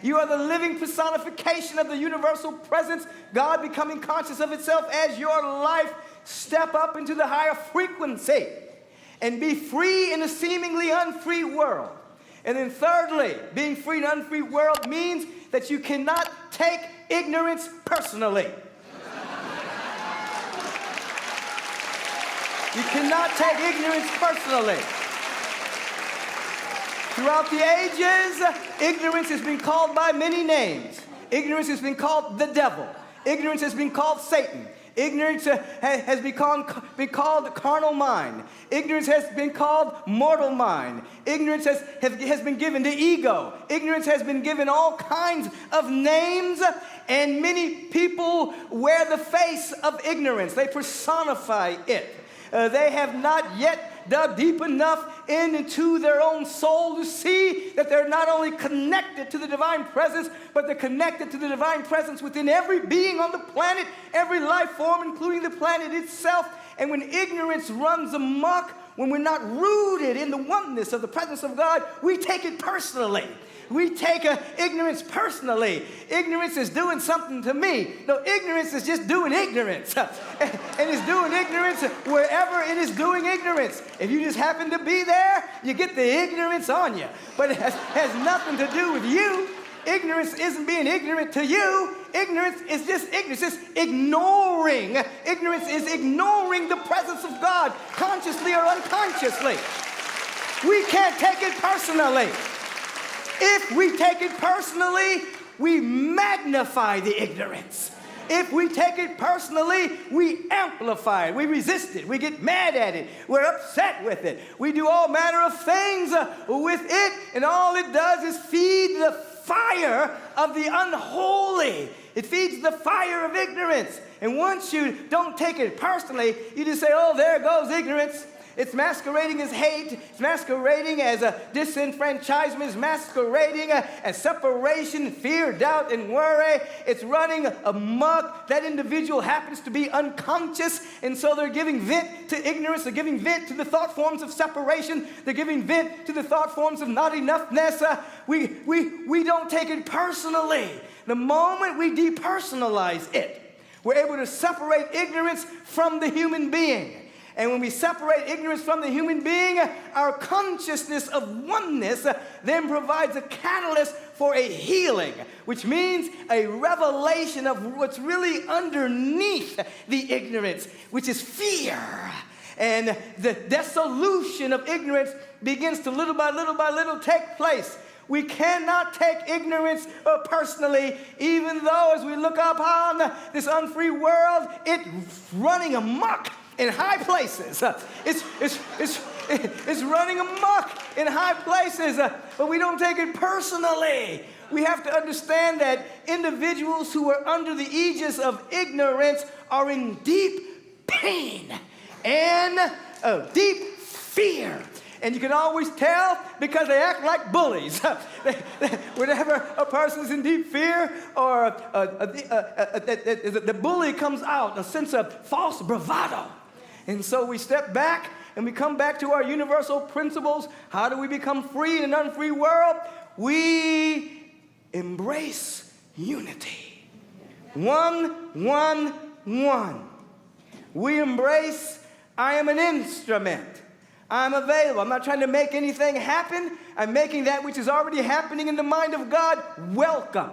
You are the living personification of the universal presence, God becoming conscious of itself as your life. Step up into the higher frequency and be free in a seemingly unfree world. And then thirdly, being free in an unfree world means that you cannot take ignorance personally. You cannot take ignorance personally. Throughout the ages, ignorance has been called by many names. Ignorance has been called the devil. Ignorance has been called Satan. Ignorance has been called carnal mind. Ignorance has been called mortal mind. Ignorance has been given the ego. Ignorance has been given all kinds of names, and many people wear the face of ignorance. They personify it. They have not yet dug deep enough into their own soul to see that they're not only connected to the divine presence, but they're connected to the divine presence within every being on the planet, every life form, including the planet itself. And when ignorance runs amok, when we're not rooted in the oneness of the presence of God, we take it personally. We take ignorance personally. Ignorance is doing something to me. No, ignorance is just doing ignorance. And it's doing ignorance wherever it is doing ignorance. If you just happen to be there, you get the ignorance on you. But it has nothing to do with you. Ignorance isn't being ignorant to you. Ignorance is just ignorance. It's ignoring. Ignorance is ignoring the presence of God, consciously or unconsciously. We can't take it personally. If we take it personally, we magnify the ignorance. If we take it personally, we amplify it. We resist it. We get mad at it. We're upset with it. We do all manner of things with it, and all it does is feed the fire of the unholy. It feeds the fire of ignorance. And once you don't take it personally, you just say, oh, there goes ignorance. It's masquerading as hate. It's masquerading as a disenfranchisement. It's masquerading as separation, fear, doubt, and worry. It's running amok. That individual happens to be unconscious, and so they're giving vent to ignorance. They're giving vent to the thought forms of separation. They're giving vent to the thought forms of not enoughness. We don't take it personally. The moment we depersonalize it, we're able to separate ignorance from the human being. And when we separate ignorance from the human being, our consciousness of oneness then provides a catalyst for a healing, which means a revelation of what's really underneath the ignorance, which is fear. And the dissolution of ignorance begins to little by little take place. We cannot take ignorance personally, even though as we look upon this unfree world, it's running amok in high places. It's running amok in high places, but we don't take it personally. We have to understand that individuals who are under the aegis of ignorance are in deep pain and deep fear. And you can always tell because they act like bullies. Whenever a person's in deep fear or the bully comes out, a sense of false bravado. And so we step back and we come back to our universal principles. How do we become free in an unfree world? We embrace unity. One. We embrace, I am an instrument. I'm available. I'm not trying to make anything happen. I'm making that which is already happening in the mind of God welcome.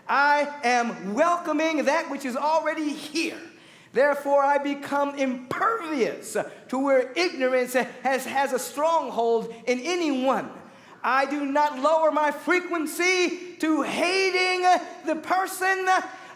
I am welcoming that which is already here. Therefore, I become impervious to where ignorance has a stronghold in anyone. I do not lower my frequency to hating the person.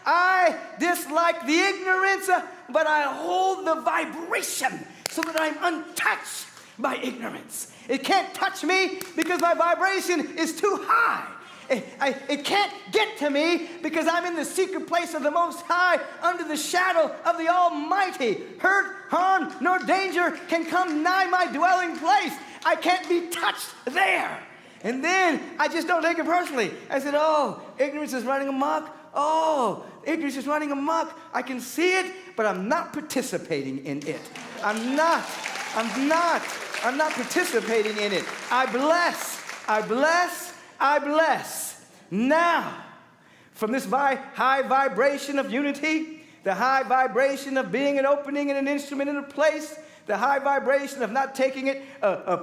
I dislike the ignorance, but I hold the vibration so that I'm untouched by ignorance. It can't touch me because my vibration is too high. It can't get to me because I'm in the secret place of the Most High under the shadow of the Almighty. Hurt, harm, nor danger can come nigh my dwelling place. I can't be touched there. And then I just don't take it personally. I said, oh, ignorance is running amok. Oh, ignorance is running amok. I can see it, but I'm not participating in it. I'm not participating in it. I bless. Now, from this high vibration of unity, the high vibration of being an opening and an instrument in a place, the high vibration of not taking it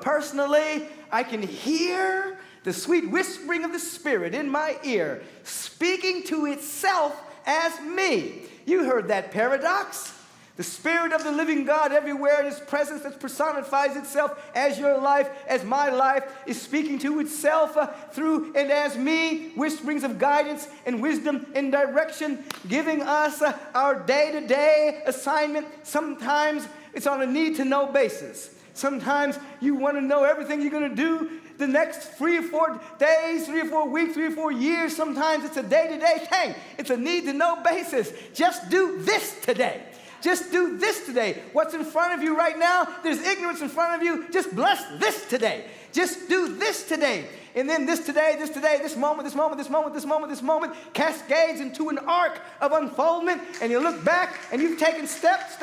personally, I can hear the sweet whispering of the Spirit in my ear, speaking to itself as me. You heard that paradox? The Spirit of the living God everywhere in His presence that personifies itself as your life, as my life, is speaking to itself through and as me, whisperings of guidance and wisdom and direction, giving us our day-to-day assignment. Sometimes it's on a need-to-know basis. Sometimes you want to know everything you're going to do the next 3 or 4 days, 3 or 4 weeks, 3 or 4 years. Sometimes it's a day-to-day thing. It's a need-to-know basis. Just do this today. Just do this today. What's in front of you right now? There's ignorance in front of you. Just bless this today. Just do this today. And then this today, this moment cascades into an arc of unfoldment. And you look back and you've taken step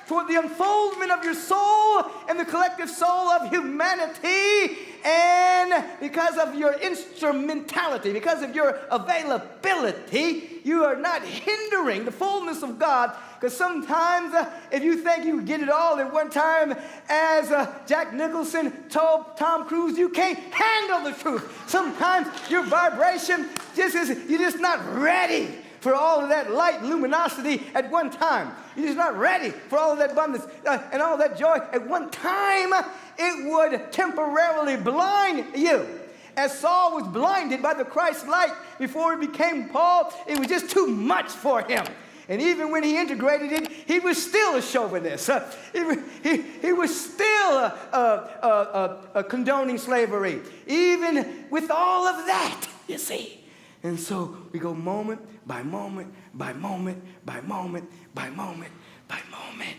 toward the unfoldment of your soul and the collective soul of humanity. And because of your instrumentality, because of your availability, you are not hindering the fullness of God. Because sometimes if you think you get it all at one time, as Jack Nicholson told Tom Cruise, you can't handle the truth. Sometimes your vibration you're just not ready for all of that light luminosity at one time. You're just not ready for all of that abundance and all that joy at one time. It would temporarily blind you. As Saul was blinded by the Christ light before he became Paul, it was just too much for him. And even when he integrated it, he was still a chauvinist. He was still condoning slavery, even with all of that, you see. And so we go moment by moment by moment by moment by moment by moment.